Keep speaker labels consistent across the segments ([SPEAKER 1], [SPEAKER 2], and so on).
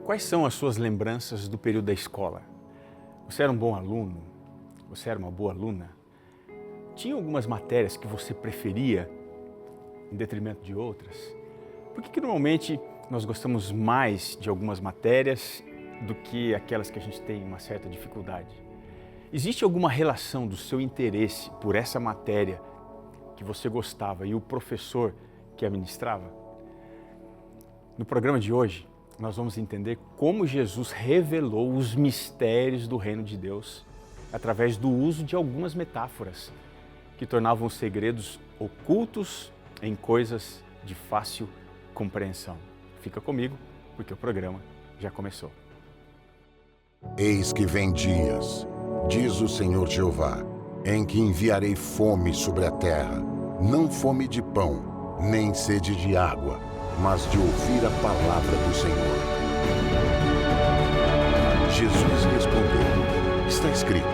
[SPEAKER 1] Quais são as suas lembranças do período da escola? Você era um bom aluno? Você era uma boa aluna? Tinha algumas matérias que você preferia em detrimento de outras? Por que normalmente nós gostamos mais de algumas matérias do que aquelas que a gente tem uma certa dificuldade? Existe alguma relação do seu interesse por essa matéria que você gostava e o professor que a ministrava? No programa de hoje, nós vamos entender como Jesus revelou os mistérios do reino de Deus através do uso de algumas metáforas que tornavam os segredos ocultos em coisas de fácil compreensão. Fica comigo, porque o programa já começou.
[SPEAKER 2] Eis que vem dias, diz o Senhor Jeová, em que enviarei fome sobre a terra, não fome de pão, nem sede de água, mas de ouvir a palavra do Senhor. Jesus respondeu, está escrito,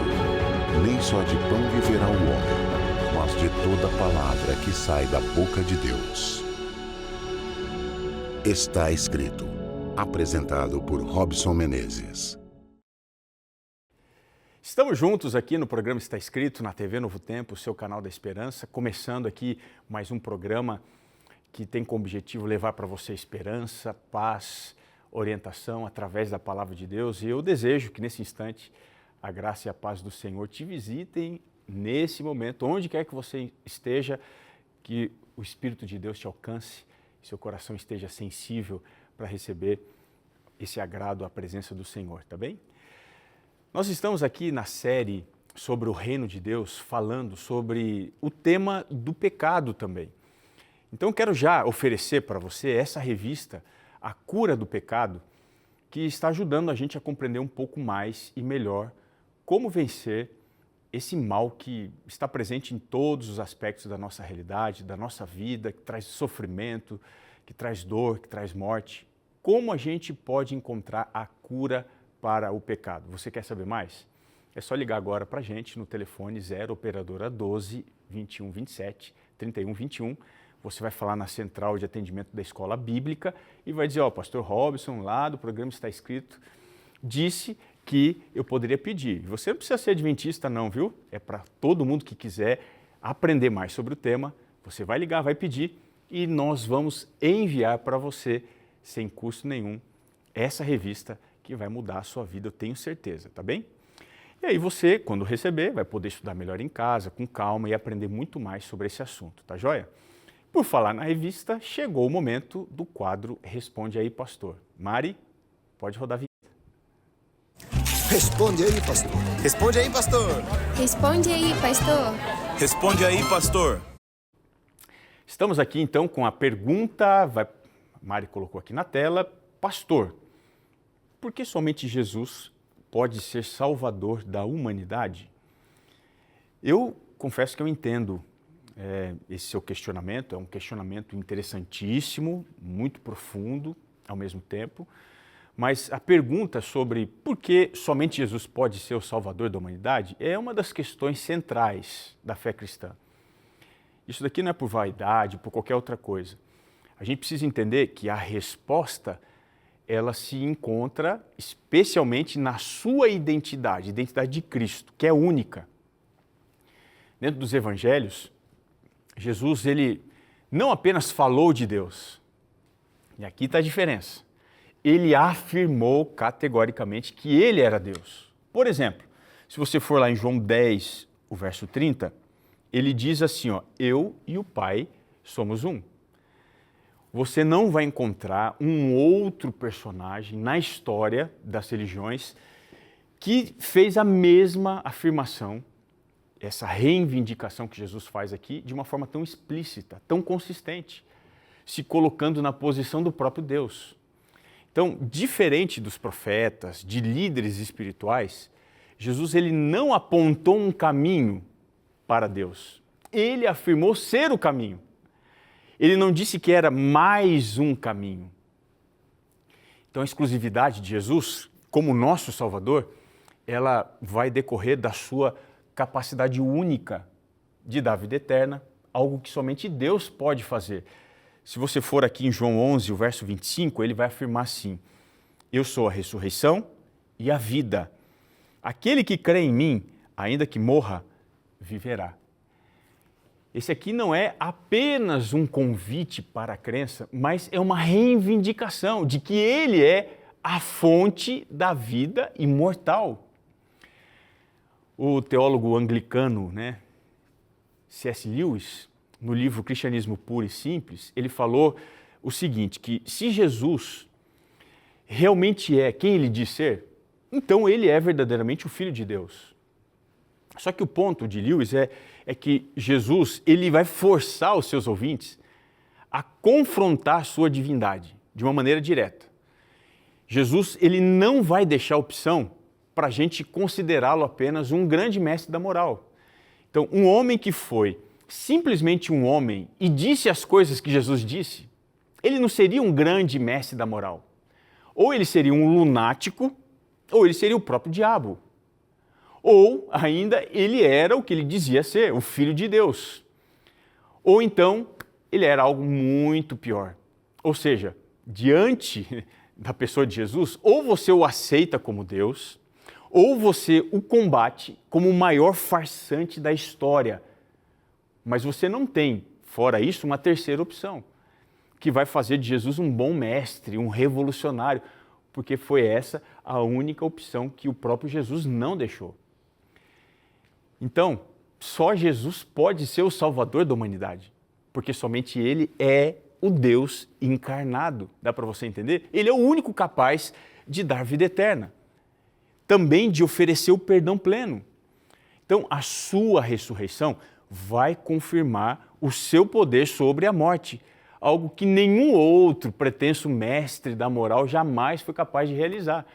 [SPEAKER 2] nem só de pão viverá o homem, mas de toda palavra que sai da boca de Deus. Está escrito, apresentado por Robson Menezes.
[SPEAKER 1] Estamos juntos aqui no programa Está Escrito, na TV Novo Tempo, o seu canal da esperança, começando aqui mais um programa que tem como objetivo levar para você esperança, paz, orientação através da palavra de Deus. E eu desejo que nesse instante a graça e a paz do Senhor te visitem nesse momento, onde quer que você esteja, que o Espírito de Deus te alcance, seu coração esteja sensível para receber esse agrado à presença do Senhor, tá bem? Nós estamos aqui na série sobre o reino de Deus, falando sobre o tema do pecado também. Então, eu quero já oferecer para você essa revista, A Cura do Pecado, que está ajudando a gente a compreender um pouco mais e melhor como vencer esse mal que está presente em todos os aspectos da nossa realidade, da nossa vida, que traz sofrimento, que traz dor, que traz morte. Como a gente pode encontrar a cura para o pecado? Você quer saber mais? É só ligar agora para a gente no telefone 0 operadora 12 21 27 31 21. Você vai falar na central de atendimento da escola bíblica e vai dizer, pastor Robson, lá do programa Está Escrito, disse que eu poderia pedir. Você não precisa ser adventista não, viu? É para todo mundo que quiser aprender mais sobre o tema. Você vai ligar, vai pedir e nós vamos enviar para você, sem custo nenhum, essa revista que vai mudar a sua vida, eu tenho certeza, tá bem? E aí você, quando receber, vai poder estudar melhor em casa, com calma e aprender muito mais sobre esse assunto, tá joia? Por falar na revista, chegou o momento do quadro Responde aí, Pastor. Mari, pode rodar a vinheta.
[SPEAKER 3] Responde aí, pastor.
[SPEAKER 4] Responde aí, pastor.
[SPEAKER 5] Responde aí, pastor.
[SPEAKER 4] Responde aí, pastor.
[SPEAKER 1] Estamos aqui então com a pergunta, Mari colocou aqui na tela, pastor, por que somente Jesus pode ser salvador da humanidade? Eu confesso que eu entendo esse seu questionamento, é um questionamento interessantíssimo, muito profundo ao mesmo tempo, mas a pergunta sobre por que somente Jesus pode ser o salvador da humanidade é uma das questões centrais da fé cristã. Isso daqui não é por vaidade, por qualquer outra coisa. A gente precisa entender que a resposta ela se encontra especialmente na sua identidade de Cristo, que é única. Dentro dos evangelhos, Jesus ele não apenas falou de Deus, e aqui está a diferença, ele afirmou categoricamente que ele era Deus. Por exemplo, se você for lá em João 10, o verso 30, ele diz assim, eu e o Pai somos um. Você não vai encontrar um outro personagem na história das religiões que fez a mesma afirmação, essa reivindicação que Jesus faz aqui, de uma forma tão explícita, tão consistente, se colocando na posição do próprio Deus. Então, diferente dos profetas, de líderes espirituais, Jesus ele não apontou um caminho para Deus. Ele afirmou ser o caminho. Ele não disse que era mais um caminho. Então, a exclusividade de Jesus, como nosso Salvador, ela vai decorrer da sua capacidade única de dar vida eterna, algo que somente Deus pode fazer. Se você for aqui em João 11, o verso 25, ele vai afirmar assim, Eu sou a ressurreição e a vida. Aquele que crê em mim, ainda que morra, viverá. Esse aqui não é apenas um convite para a crença, mas é uma reivindicação de que ele é a fonte da vida imortal. O teólogo anglicano, C.S. Lewis, no livro Cristianismo Puro e Simples, ele falou o seguinte, que se Jesus realmente é quem ele diz ser, então ele é verdadeiramente o Filho de Deus. Só que o ponto de Lewis é que Jesus ele vai forçar os seus ouvintes a confrontar sua divindade de uma maneira direta. Jesus ele não vai deixar opção para a gente considerá-lo apenas um grande mestre da moral. Então, um homem que foi simplesmente um homem e disse as coisas que Jesus disse, ele não seria um grande mestre da moral. Ou ele seria um lunático, ou ele seria o próprio diabo. Ou ainda ele era o que ele dizia ser, o Filho de Deus. Ou então ele era algo muito pior. Ou seja, diante da pessoa de Jesus, ou você o aceita como Deus, ou você o combate como o maior farsante da história. Mas você não tem, fora isso, uma terceira opção, que vai fazer de Jesus um bom mestre, um revolucionário, porque foi essa a única opção que o próprio Jesus não deixou. Então, só Jesus pode ser o salvador da humanidade, porque somente ele é o Deus encarnado. Dá para você entender? Ele é o único capaz de dar vida eterna, também de oferecer o perdão pleno. Então, a sua ressurreição vai confirmar o seu poder sobre a morte, algo que nenhum outro pretenso mestre da moral jamais foi capaz de realizar.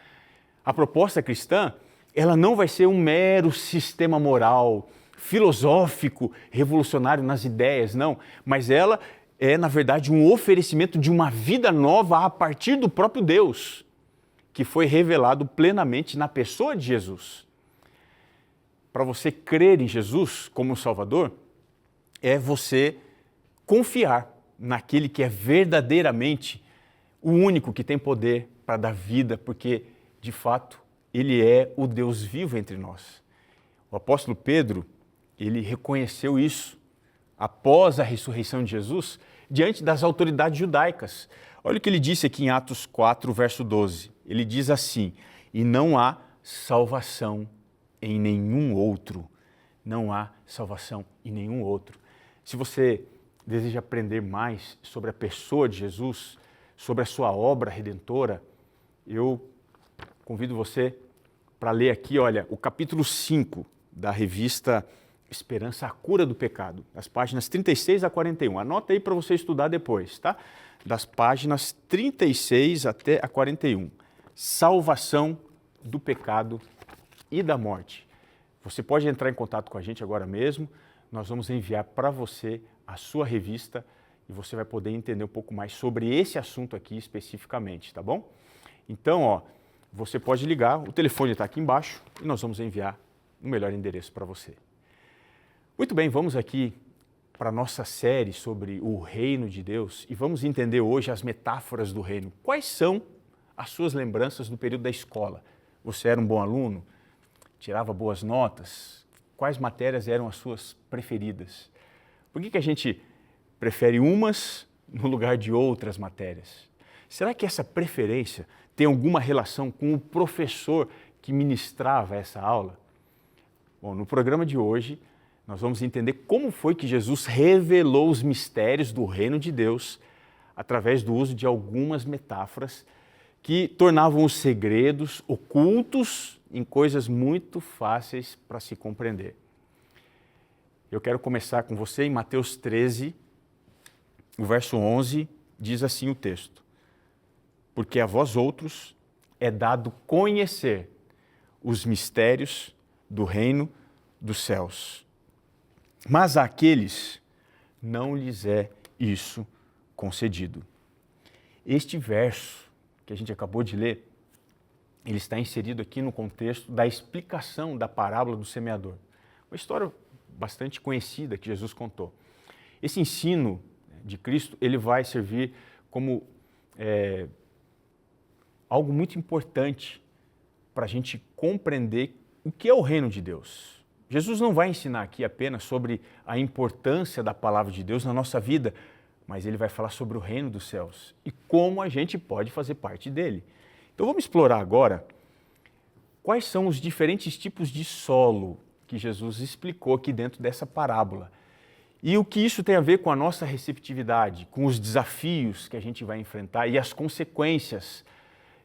[SPEAKER 1] A proposta cristã, ela não vai ser um mero sistema moral, filosófico, revolucionário nas ideias, não, mas ela é, na verdade, um oferecimento de uma vida nova a partir do próprio Deus, que foi revelado plenamente na pessoa de Jesus. Para você crer em Jesus como Salvador, é você confiar naquele que é verdadeiramente o único que tem poder para dar vida, porque, de fato, ele é o Deus vivo entre nós. O apóstolo Pedro, ele reconheceu isso após a ressurreição de Jesus, diante das autoridades judaicas. Olha o que ele disse aqui em Atos 4, verso 12. Ele diz assim, e não há salvação em nenhum outro. Não há salvação em nenhum outro. Se você deseja aprender mais sobre a pessoa de Jesus, sobre a sua obra redentora, eu convido você para ler aqui, olha, o capítulo 5 da revista Esperança, a Cura do Pecado, das páginas 36 a 41. Anota aí para você estudar depois, tá? Das páginas 36 até a 41. Salvação do pecado e da morte. Você pode entrar em contato com a gente agora mesmo, nós vamos enviar para você a sua revista e você vai poder entender um pouco mais sobre esse assunto aqui especificamente, tá bom? Então, você pode ligar, o telefone está aqui embaixo e nós vamos enviar o melhor endereço para você. Muito bem, vamos aqui para a nossa série sobre o reino de Deus e vamos entender hoje as metáforas do reino. Quais são as suas lembranças do período da escola? Você era um bom aluno? Tirava boas notas? Quais matérias eram as suas preferidas? Por que a gente prefere umas no lugar de outras matérias? Será que essa preferência tem alguma relação com o professor que ministrava essa aula? Bom, no programa de hoje, nós vamos entender como foi que Jesus revelou os mistérios do reino de Deus através do uso de algumas metáforas que tornavam os segredos ocultos em coisas muito fáceis para se compreender. Eu quero começar com você em Mateus 13, o verso 11, diz assim o texto: porque a vós outros é dado conhecer os mistérios do reino dos céus. Mas àqueles não lhes é isso concedido. Este verso que a gente acabou de ler, ele está inserido aqui no contexto da explicação da parábola do semeador. Uma história bastante conhecida que Jesus contou. Esse ensino de Cristo, ele vai servir como algo muito importante para a gente compreender o que é o reino de Deus. Jesus não vai ensinar aqui apenas sobre a importância da palavra de Deus na nossa vida, mas ele vai falar sobre o reino dos céus e como a gente pode fazer parte dele. Então vamos explorar agora quais são os diferentes tipos de solo que Jesus explicou aqui dentro dessa parábola e o que isso tem a ver com a nossa receptividade, com os desafios que a gente vai enfrentar e as consequências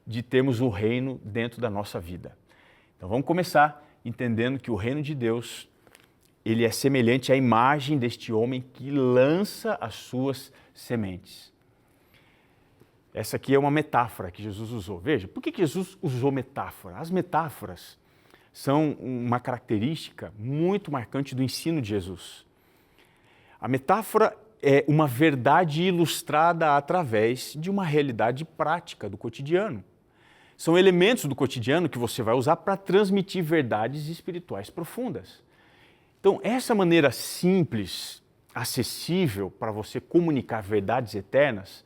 [SPEAKER 1] de termos o reino dentro da nossa vida. Então vamos começar entendendo que o reino de Deus, ele é semelhante à imagem deste homem que lança as suas sementes. Essa aqui é uma metáfora que Jesus usou. Veja, por que Jesus usou metáfora? As metáforas são uma característica muito marcante do ensino de Jesus. A metáfora é uma verdade ilustrada através de uma realidade prática do cotidiano. São elementos do cotidiano que você vai usar para transmitir verdades espirituais profundas. Então, essa maneira simples, acessível para você comunicar verdades eternas,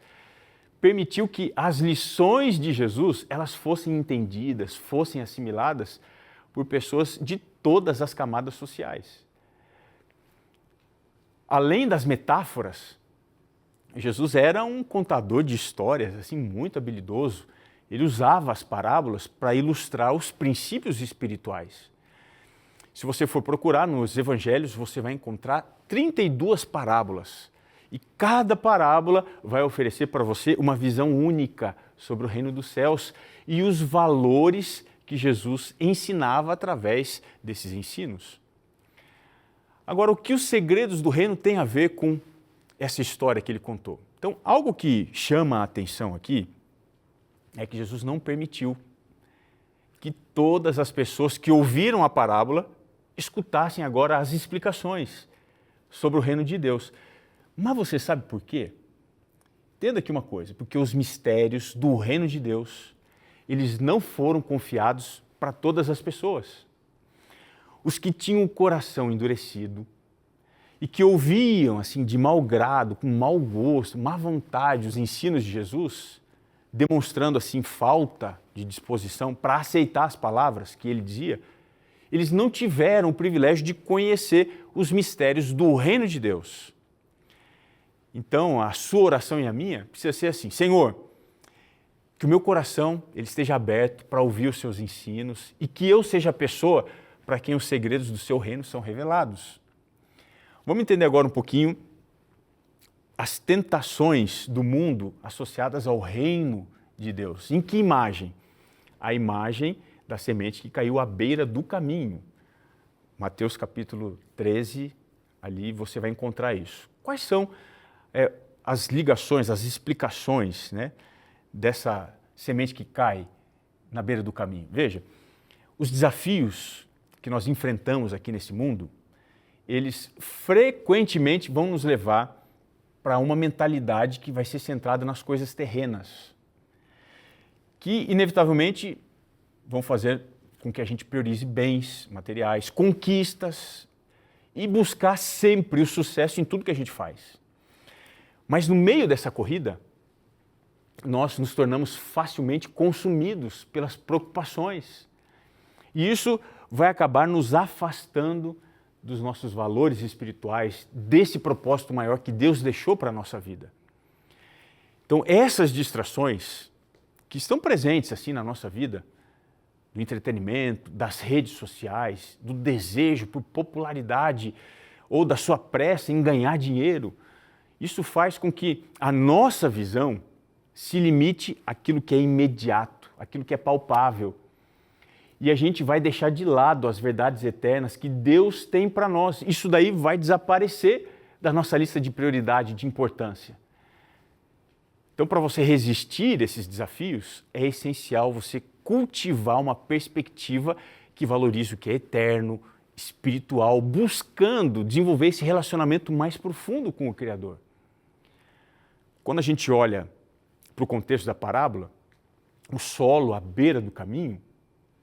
[SPEAKER 1] permitiu que as lições de Jesus elas fossem entendidas, fossem assimiladas por pessoas de todas as camadas sociais. Além das metáforas, Jesus era um contador de histórias assim, muito habilidoso. Ele usava as parábolas para ilustrar os princípios espirituais. Se você for procurar nos evangelhos, você vai encontrar 32 parábolas. E cada parábola vai oferecer para você uma visão única sobre o reino dos céus e os valores que Jesus ensinava através desses ensinos. Agora, o que os segredos do reino têm a ver com essa história que ele contou? Então, algo que chama a atenção aqui é que Jesus não permitiu que todas as pessoas que ouviram a parábola escutassem agora as explicações sobre o reino de Deus. Mas você sabe por quê? Entenda aqui uma coisa, porque os mistérios do reino de Deus, eles não foram confiados para todas as pessoas. Os que tinham o coração endurecido e que ouviam assim de mau grado, com mau gosto, má vontade os ensinos de Jesus, demonstrando assim falta de disposição para aceitar as palavras que ele dizia, eles não tiveram o privilégio de conhecer os mistérios do reino de Deus. Então, a sua oração e a minha precisa ser assim: Senhor, que o meu coração ele esteja aberto para ouvir os seus ensinos e que eu seja a pessoa para quem os segredos do seu reino são revelados. Vamos entender agora um pouquinho as tentações do mundo associadas ao reino de Deus. Em que imagem? A imagem da semente que caiu à beira do caminho. Mateus capítulo 13, ali você vai encontrar isso. Quais são as ligações, as explicações, né, dessa semente que cai na beira do caminho? Veja, os desafios que nós enfrentamos aqui nesse mundo, eles frequentemente vão nos levar para uma mentalidade que vai ser centrada nas coisas terrenas, que inevitavelmente vão fazer com que a gente priorize bens materiais, conquistas e buscar sempre o sucesso em tudo que a gente faz. Mas no meio dessa corrida, nós nos tornamos facilmente consumidos pelas preocupações. E isso vai acabar nos afastando dos nossos valores espirituais, desse propósito maior que Deus deixou para a nossa vida. Então, essas distrações que estão presentes assim na nossa vida, do entretenimento, das redes sociais, do desejo por popularidade ou da sua pressa em ganhar dinheiro, isso faz com que a nossa visão se limite àquilo que é imediato, àquilo que é palpável. E a gente vai deixar de lado as verdades eternas que Deus tem para nós. Isso daí vai desaparecer da nossa lista de prioridade, de importância. Então, para você resistir a esses desafios, é essencial você cultivar uma perspectiva que valorize o que é eterno, espiritual, buscando desenvolver esse relacionamento mais profundo com o Criador. Quando a gente olha para o contexto da parábola, o solo à beira do caminho,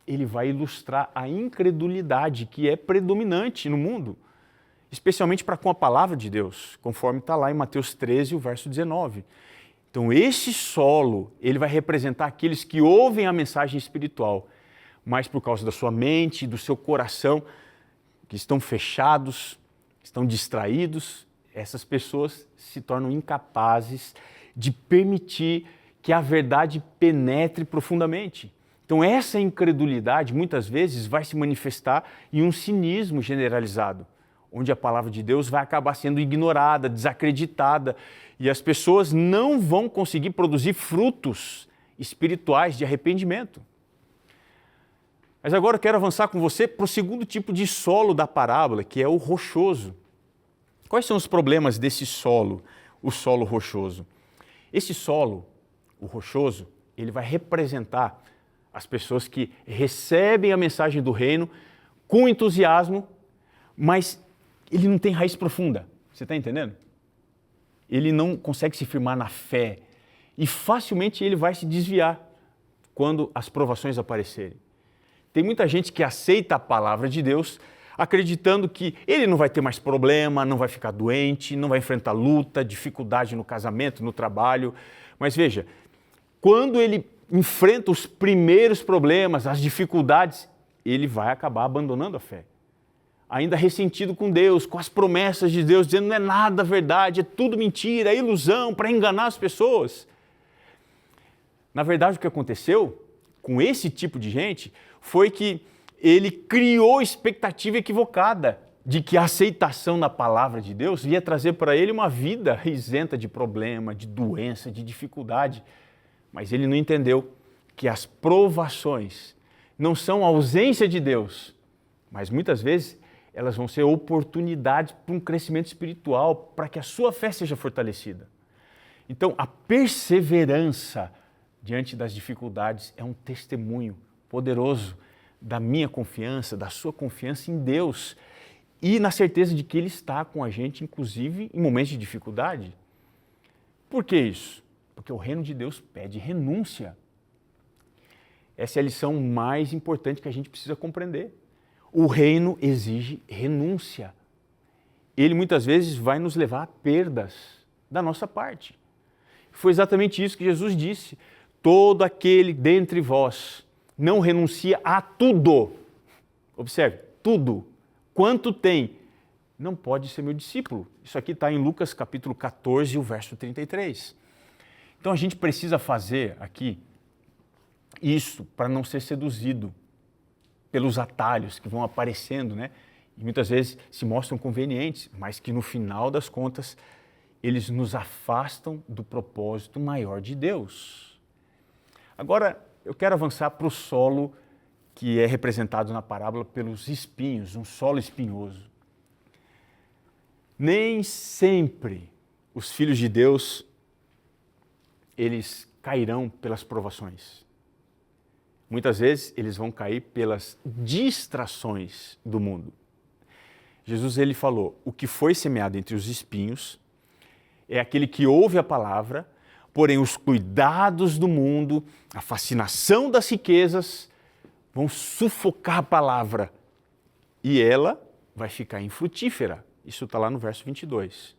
[SPEAKER 1] ele vai ilustrar a incredulidade que é predominante no mundo, especialmente para com a palavra de Deus, conforme está lá em Mateus 13, o verso 19. Então esse solo, ele vai representar aqueles que ouvem a mensagem espiritual, mas por causa da sua mente, do seu coração, que estão fechados, estão distraídos, essas pessoas se tornam incapazes de permitir que a verdade penetre profundamente. Então essa incredulidade muitas vezes vai se manifestar em um cinismo generalizado, onde a palavra de Deus vai acabar sendo ignorada, desacreditada, e as pessoas não vão conseguir produzir frutos espirituais de arrependimento. Mas agora eu quero avançar com você para o segundo tipo de solo da parábola, que é o rochoso. Quais são os problemas desse solo, o solo rochoso? Esse solo, o rochoso, ele vai representar as pessoas que recebem a mensagem do reino com entusiasmo, mas ele não tem raiz profunda. Você está entendendo? Ele não consegue se firmar na fé e facilmente ele vai se desviar quando as provações aparecerem. Tem muita gente que aceita a palavra de Deus acreditando que ele não vai ter mais problema, não vai ficar doente, não vai enfrentar luta, dificuldade no casamento, no trabalho. Mas veja, quando ele enfrenta os primeiros problemas, as dificuldades, ele vai acabar abandonando a fé. Ainda ressentido com Deus, com as promessas de Deus, dizendo não é nada verdade, é tudo mentira, é ilusão para enganar as pessoas. Na verdade, o que aconteceu com esse tipo de gente foi que ele criou expectativa equivocada de que a aceitação na palavra de Deus ia trazer para ele uma vida isenta de problema, de doença, de dificuldade. Mas ele não entendeu que as provações não são a ausência de Deus, mas muitas vezes elas vão ser oportunidades para um crescimento espiritual, para que a sua fé seja fortalecida. Então, a perseverança diante das dificuldades é um testemunho poderoso da minha confiança, da sua confiança em Deus e na certeza de que Ele está com a gente, inclusive em momentos de dificuldade. Por que isso? Porque o reino de Deus pede renúncia. Essa é a lição mais importante que a gente precisa compreender. O reino exige renúncia. Ele muitas vezes vai nos levar a perdas da nossa parte. Foi exatamente isso que Jesus disse. Todo aquele dentre vós não renuncia a tudo. Observe, tudo. Quanto tem, não pode ser meu discípulo. Isso aqui está em Lucas capítulo 14, o verso 33. Então a gente precisa fazer aqui isso para não ser seduzido pelos atalhos que vão aparecendo, né? E muitas vezes se mostram convenientes, mas que no final das contas eles nos afastam do propósito maior de Deus. Agora eu quero avançar para o solo que é representado na parábola pelos espinhos, um solo espinhoso. Nem sempre os filhos de Deus eles cairão pelas provações. Muitas vezes eles vão cair pelas distrações do mundo. Jesus ele falou, o que foi semeado entre os espinhos é aquele que ouve a palavra, porém os cuidados do mundo, a fascinação das riquezas vão sufocar a palavra e ela vai ficar infrutífera. Isso está lá no verso 22.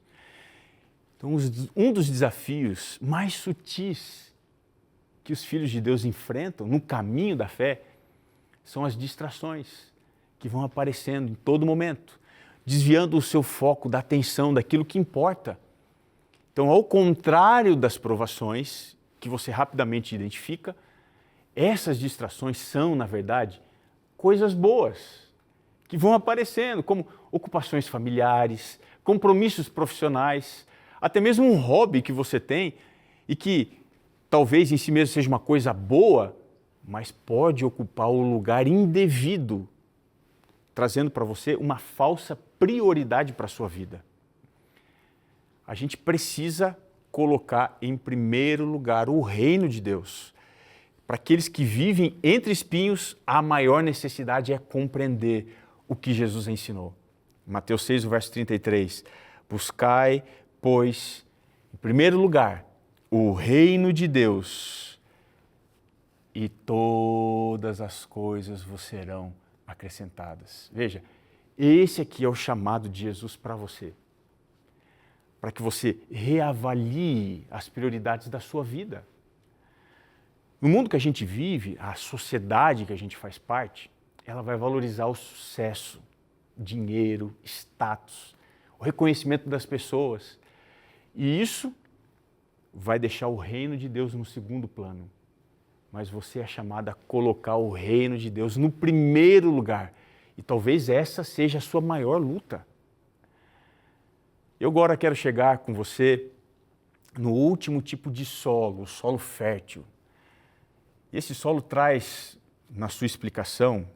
[SPEAKER 1] Então, um dos desafios mais sutis que os filhos de Deus enfrentam no caminho da fé são as distrações que vão aparecendo em todo momento, desviando o seu foco da atenção daquilo que importa. Então, ao contrário das provações, que você rapidamente identifica, essas distrações são, na verdade, coisas boas que vão aparecendo, como ocupações familiares, compromissos profissionais, até mesmo um hobby que você tem e que talvez em si mesmo seja uma coisa boa, mas pode ocupar o lugar indevido, trazendo para você uma falsa prioridade para a sua vida. A gente precisa colocar em primeiro lugar o reino de Deus. Para aqueles que vivem entre espinhos, a maior necessidade é compreender o que Jesus ensinou. Mateus 6, o verso 33. Buscai, pois, em primeiro lugar, o reino de Deus e todas as coisas vos serão acrescentadas. Veja, esse aqui é o chamado de Jesus para você. para que você reavalie as prioridades da sua vida. No mundo que a gente vive, a sociedade que a gente faz parte, ela vai valorizar o sucesso, dinheiro, status, o reconhecimento das pessoas. E isso vai deixar o reino de Deus no segundo plano. Mas você é chamado a colocar o reino de Deus no primeiro lugar. E talvez essa seja a sua maior luta. Eu agora quero chegar com você no último tipo de solo, o solo fértil. E esse solo traz, na sua explicação,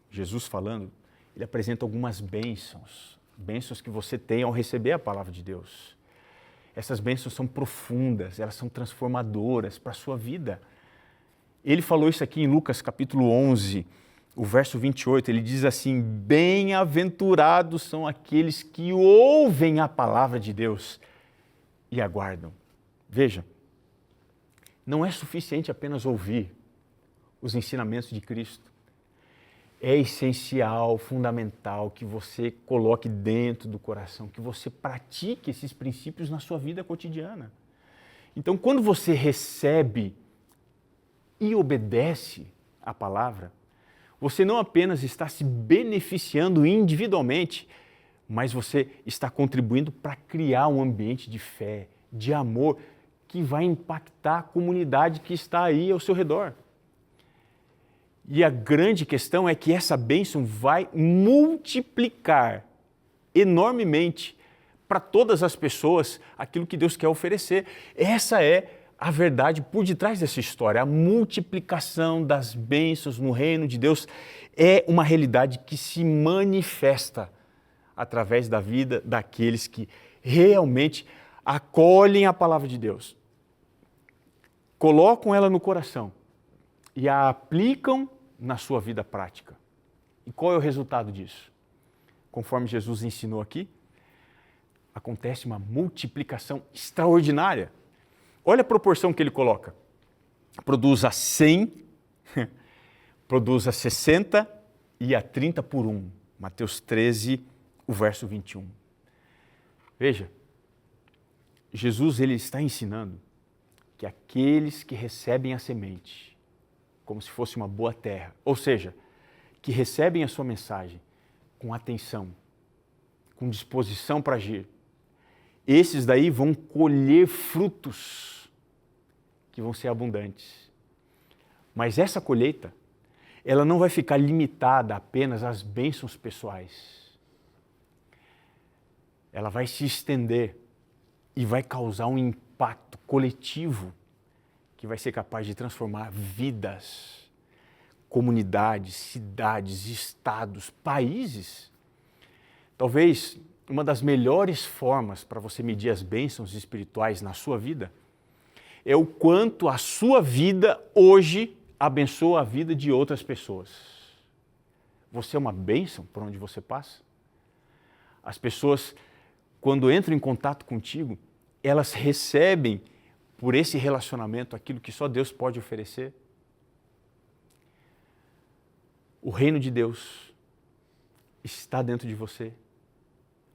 [SPEAKER 1] Jesus falando, ele apresenta algumas bênçãos, bênçãos que você tem ao receber a palavra de Deus. Essas bênçãos são profundas, elas são transformadoras para a sua vida. Ele falou isso aqui em Lucas capítulo 11, o verso 28, ele diz assim: bem-aventurados são aqueles que ouvem a palavra de Deus e aguardam. Veja, não é suficiente apenas ouvir os ensinamentos de Cristo. É essencial, fundamental que você coloque dentro do coração, que você pratique esses princípios na sua vida cotidiana. Então, quando você recebe e obedece a palavra, você não apenas está se beneficiando individualmente, mas você está contribuindo para criar um ambiente de fé, de amor, que vai impactar a comunidade que está aí ao seu redor. E a grande questão é que essa bênção vai multiplicar enormemente para todas as pessoas aquilo que Deus quer oferecer. Essa é a verdade por detrás dessa história. A multiplicação das bênçãos no reino de Deus é uma realidade que se manifesta através da vida daqueles que realmente acolhem a palavra de Deus, colocam ela no coração e a aplicam na sua vida prática. E qual é o resultado disso? Conforme Jesus ensinou aqui, acontece uma multiplicação extraordinária. Olha a proporção que ele coloca. Produz a 100, produz a 60 e a 30 por 1. Mateus 13, o verso 21. Veja, Jesus ele está ensinando que aqueles que recebem a semente, como se fosse uma boa terra, ou seja, que recebem a sua mensagem com atenção, com disposição para agir, esses daí vão colher frutos que vão ser abundantes. Mas essa colheita, ela não vai ficar limitada apenas às bênçãos pessoais. Ela vai se estender e vai causar um impacto coletivo que vai ser capaz de transformar vidas, comunidades, cidades, estados, países. Talvez uma das melhores formas para você medir as bênçãos espirituais na sua vida é o quanto a sua vida hoje abençoa a vida de outras pessoas. Você é uma bênção por onde você passa? As pessoas, quando entram em contato contigo, elas recebem por esse relacionamento aquilo que só Deus pode oferecer. O reino de Deus está dentro de você.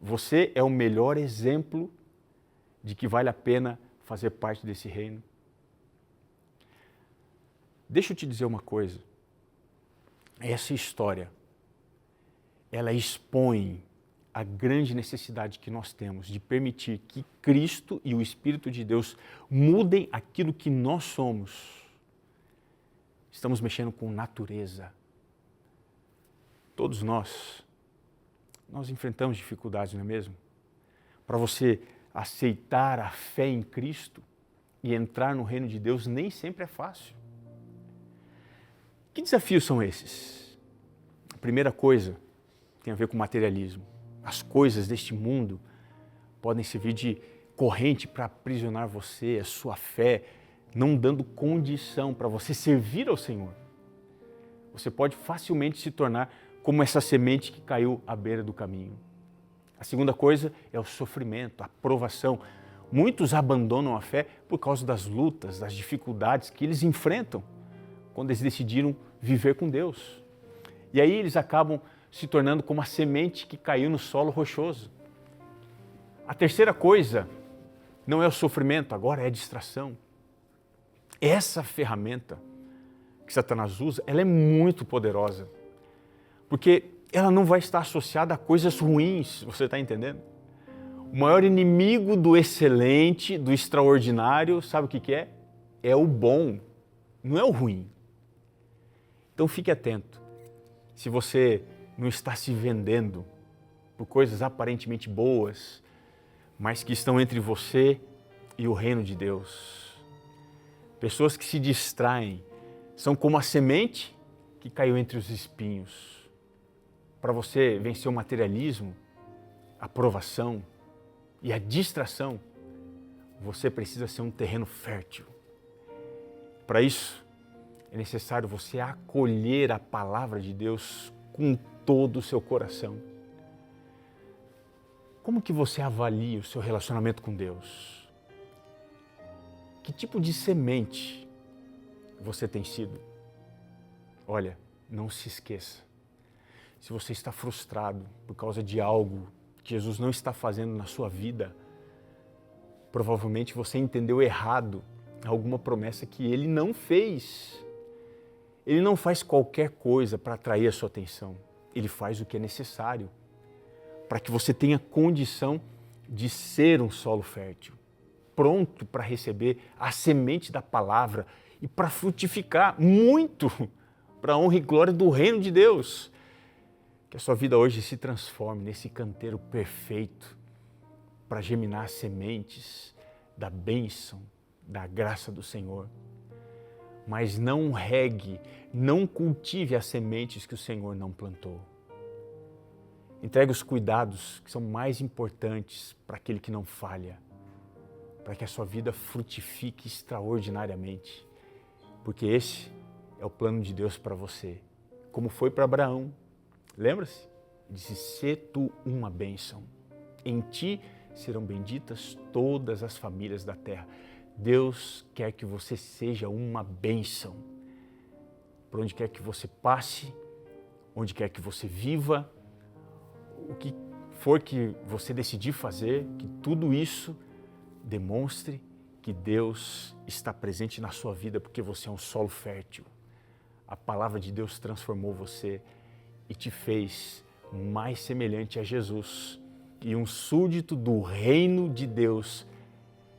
[SPEAKER 1] Você é o melhor exemplo de que vale a pena fazer parte desse reino. Deixa eu te dizer uma coisa. Essa história, ela expõe a grande necessidade que nós temos de permitir que Cristo e o Espírito de Deus mudem aquilo que nós somos. Estamos mexendo com natureza. Todos nós enfrentamos dificuldades, não é mesmo? Para você aceitar a fé em Cristo e entrar no reino de Deus nem sempre é fácil. Que desafios são esses? A primeira coisa tem a ver com materialismo. As coisas deste mundo podem servir de corrente para aprisionar você, a sua fé, não dando condição para você servir ao Senhor. Você pode facilmente se tornar como essa semente que caiu à beira do caminho. A segunda coisa é o sofrimento, a provação. Muitos abandonam a fé por causa das lutas, das dificuldades que eles enfrentam quando eles decidiram viver com Deus. E aí eles acabam se tornando como a semente que caiu no solo rochoso. A terceira coisa não é o sofrimento, agora é a distração. Essa ferramenta que Satanás usa, ela é muito poderosa, porque ela não vai estar associada a coisas ruins, você está entendendo? O maior inimigo do excelente, do extraordinário, sabe o que é? É o bom, não é o ruim. Então fique atento. Se você não está se vendendo por coisas aparentemente boas, mas que estão entre você e o reino de Deus. Pessoas que se distraem são como a semente que caiu entre os espinhos. Para você vencer o materialismo, a aprovação e a distração, você precisa ser um terreno fértil. Para isso, é necessário você acolher a palavra de Deus com todo o seu coração. Como que você avalia o seu relacionamento com Deus? Que tipo de semente você tem sido? Olha, não se esqueça. Se você está frustrado por causa de algo que Jesus não está fazendo na sua vida, provavelmente você entendeu errado alguma promessa que Ele não fez. Ele não faz qualquer coisa para atrair a sua atenção. Ele faz o que é necessário para que você tenha condição de ser um solo fértil, pronto para receber a semente da palavra e para frutificar muito para a honra e glória do reino de Deus. Que a sua vida hoje se transforme nesse canteiro perfeito para geminar as sementes da bênção, da graça do Senhor. Mas não regue, não cultive as sementes que o Senhor não plantou. Entregue os cuidados que são mais importantes para aquele que não falha, para que a sua vida frutifique extraordinariamente, porque esse é o plano de Deus para você, como foi para Abraão. Lembra-se? Disse: "Sê tu uma bênção, em ti serão benditas todas as famílias da terra." Deus quer que você seja uma bênção, por onde quer que você passe, onde quer que você viva, o que for que você decidir fazer, que tudo isso demonstre que Deus está presente na sua vida, porque você é um solo fértil. A palavra de Deus transformou você e te fez mais semelhante a Jesus e um súdito do reino de Deus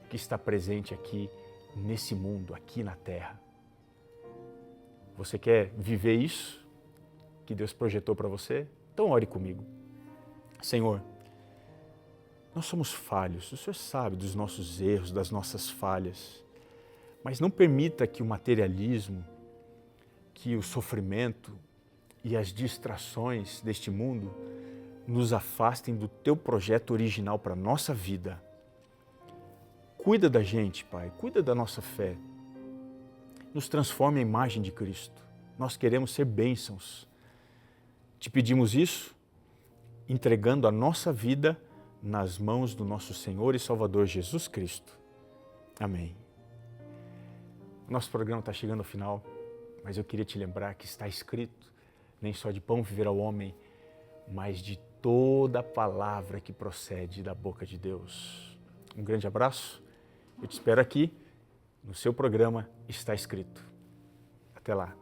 [SPEAKER 1] que está presente aqui nesse mundo, aqui na terra. Você quer viver isso que Deus projetou para você? Então ore comigo. Senhor, nós somos falhos, o Senhor sabe dos nossos erros, das nossas falhas, mas não permita que o materialismo, que o sofrimento e as distrações deste mundo nos afastem do Teu projeto original para a nossa vida. Cuida da gente, Pai, cuida da nossa fé. Nos transforme à imagem de Cristo. Nós queremos ser bênçãos. Te pedimos isso, entregando a nossa vida nas mãos do nosso Senhor e Salvador Jesus Cristo. Amém. O nosso programa está chegando ao final, mas eu queria te lembrar que está escrito: nem só de pão viverá o homem, mas de toda a palavra que procede da boca de Deus. Um grande abraço. Eu te espero aqui no seu programa Está Escrito. Até lá.